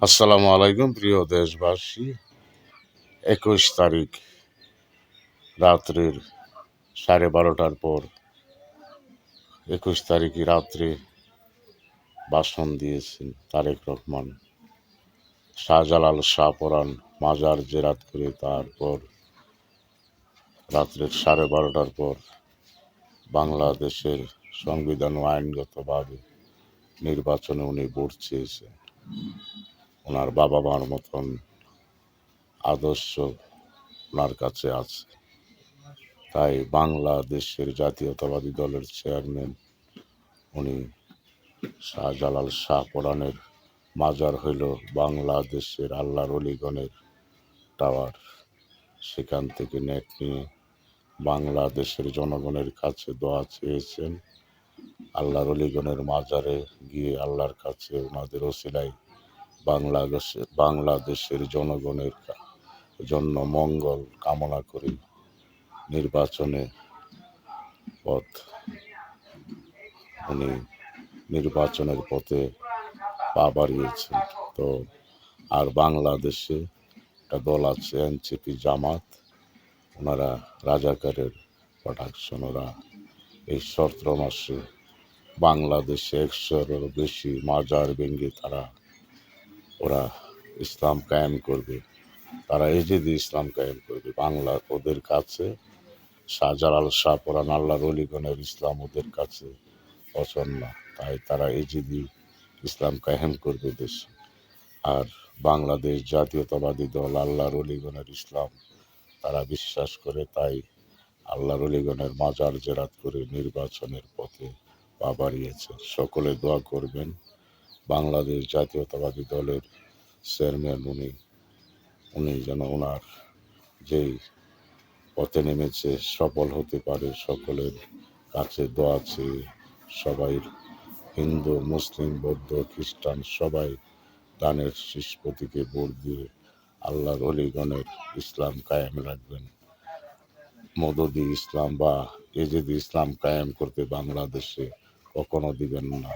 আসসালামু আলাইকুম প্রিয় দেশবাসী। 21 তারিখ রাত্রির 12:30টার পর 21 তারিখই রাত্রে ভাষণ দিয়েছেন তারেক রহমান। শাহজালাল শাহপরাণ মাজার জেরাত করে তারপর রাত্রের 12:30টার পর বাংলাদেশের সংবিধান ও আইনগতভাবে নির্বাচনে উনি ভোট চেয়েছেন। ওনার বাবা মার মতন আদর্শ ওনার কাছে আছে। তাই বাংলাদেশের জাতীয়তাবাদী দলের চেয়ারম্যান উনি শাহজালাল শাহপরাণের মাজার হইল বাংলাদেশের আল্লাহর অলিগণের টাওয়ার। সেখান থেকে নেট নিয়ে বাংলাদেশের জনগণের কাছে দোয়া চেয়েছেন। আল্লাহর অলিগণের মাজারে গিয়ে আল্লাহর কাছে ওনাদের ওসিলায় বাংলাদেশের জনগণের জন্য মঙ্গল কামনা করি নির্বাচনে পথ উনি নির্বাচনের পথে পা বাড়িয়েছেন। তো আর বাংলাদেশে একটা দল আছে এনসিপি জামাত, ওনারা রাজাকারের প্রোডাকশন। ওরা এই 17 মাসে বাংলাদেশে 100-এরও বেশি মাজার ভেঙে ওরা ইসলাম কায়েম করবে। তারা এজিদি ইসলাম কায়েম করবে। বাংলা ওদের কাছে শাহজালাল শাহপরাণ আল্লাহর অলিগণের ইসলাম ওদের কাছে পছন্দ না। তাই তারা এজিদি ইসলাম কায়েম করবে দেশে। আর বাংলাদেশ জাতীয়তাবাদী দল আল্লাহর অলিগণের ইসলাম তারা বিশ্বাস করে। তাই আল্লাহর অলিগণের মাজার জেরাত করে নির্বাচনের পথে পা বাড়িয়েছে। সকলে দোয়া করবেন বাংলাদেশ জাতীয়তাবাদী দলের চেয়ারম্যান উনি যেন ওনার যেই পথে নেমেছে সফল হতে পারে। সকলের কাছে দোয়া চেয়ে সবাই, হিন্দু মুসলিম বৌদ্ধ খ্রিস্টান সবাই দানের শীষ প্রতীকে ভোট দিয়ে আল্লাহর অলিগণের ইসলাম কায়েম রাখবেন। মদদি ইসলাম বা এজিদি ইসলাম কায়েম করতে বাংলাদেশে কখনো দিবেন না।